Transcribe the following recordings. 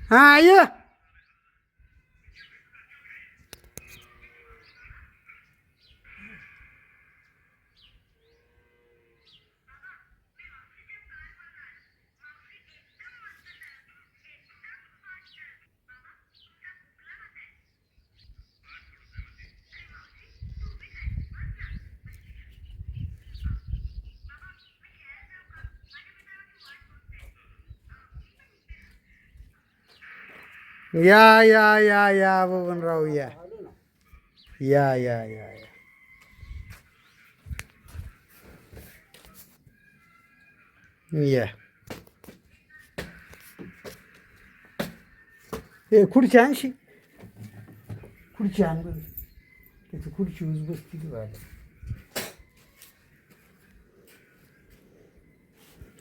हा ये. या बबनराव या या या या या. या ए खुर्ची आणशी खुर्ची आण बरं त्याची खुर्ची ऊस बसती ती वाट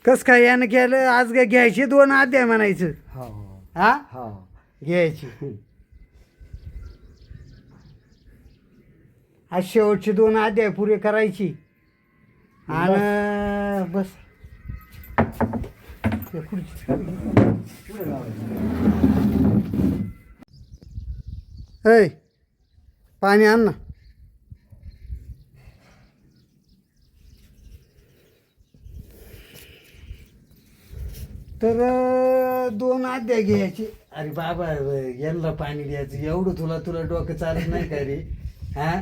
कस काय यानं केलं आज काय घ्यायचे 2 अध्याय म्हणायचं. हा हा घ्यायची आज शेवटचे 2 अध्याय पुरे करायची आणि बस ते खुर्ची ऐ पाणी आण ना. तर 2 अध्याय घ्यायचे. अरे बाबा यांना पाणी द्यायचं एवढं तुला डोकं चालत नाही का रे. हा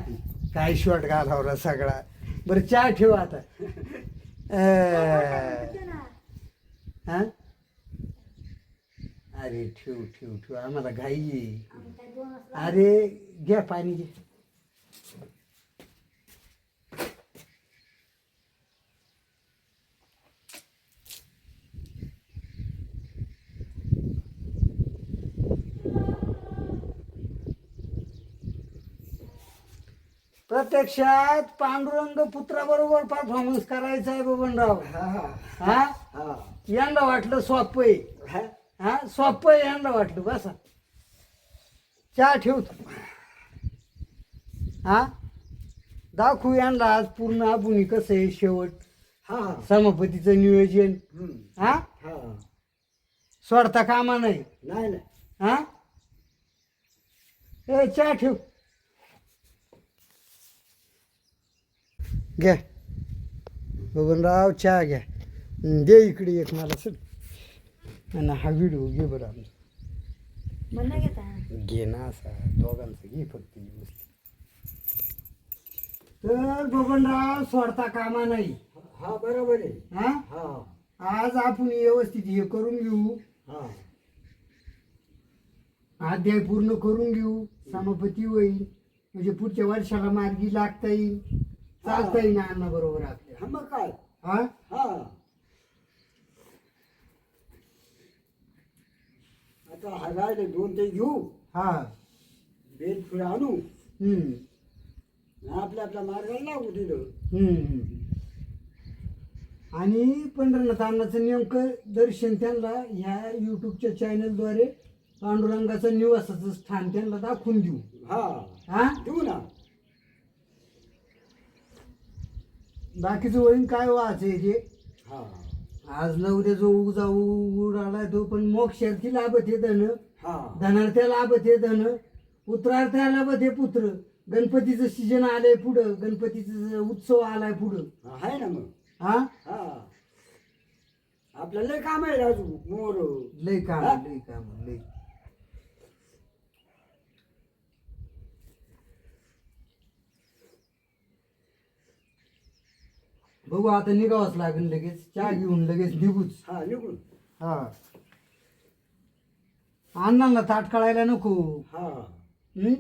काय शॉट घालावला सगळा. बरं चहा ठेव आता. हा अरे ठेव ठेव ठेव आम्हाला घाई आहे. अरे घ्या पाणी घे. प्रत्यक्षात पांडुरंग पुत्राबरोबर परफॉर्मन्स करायचा आहे बबनराव. हा यांना वाटलं सोपं आहे. हा सोपं आहे यांना वाटलं. बसा चहा ठेवतो. हा दाखवू यांना आज पूर्ण आपण कसं आहे शेवट. हा सभापतीचं नियोजन. हा हा सोडता कामा नाही. नाही नाही हा ए चहा ठेव. घ्या बबनराव चहा घ्या. दे इकडे एक मला सर. आणि हा व्हिडिओ घे बरं आमचा. घे ना असा दोघांचं घे फक्त व्यवस्थित. तर बबनराव सोडता कामा नाही. हा बरोबर आहे. हा हा आज आपण व्यवस्थित हे करून घेऊ. हा अध्याय पूर्ण करून घेऊ. समापती होईल म्हणजे पुढच्या वर्षाला मार्गी लागता येईल. चालता येईल अण्णा बरोबर आपल्या. हा मग काय. हा हा आता हा राहिले 2 ते घेऊ. हा बेल पुढे आणू हम्म आपल्या मार्गाला लागू दिलं. आणि पंढरनाथ अण्णाचं नेमकं दर्शन त्यांना ह्या यूट्यूबच्या चॅनलद्वारे पांडुरंगाचं निवासाचं स्थान त्यांना दाखवून देऊ. हा हा देऊ ना. बाकीचं वळीन काय व्हायचंय ते हा आज न उद्या जो उडाला तो पण मोक्षार्थी लाभत हे धन. हा धनार्थ्या लाभत हे धन. पुत्रार्थ्या लाभत हे पुत्र. गणपतीचं सीजन आलंय पुढं. गणपतीचा उत्सव आलाय पुढं. आहे ना मग. हा हा आपल्याला लय काम आहे राजू मोर. लय काम लय काम लय. बघू आता निघावंच लागेल लगेच. चहा घेऊन लगेच निघूच. हा निघून. हा अण्णांना ताट काढायला नको. हा हम्म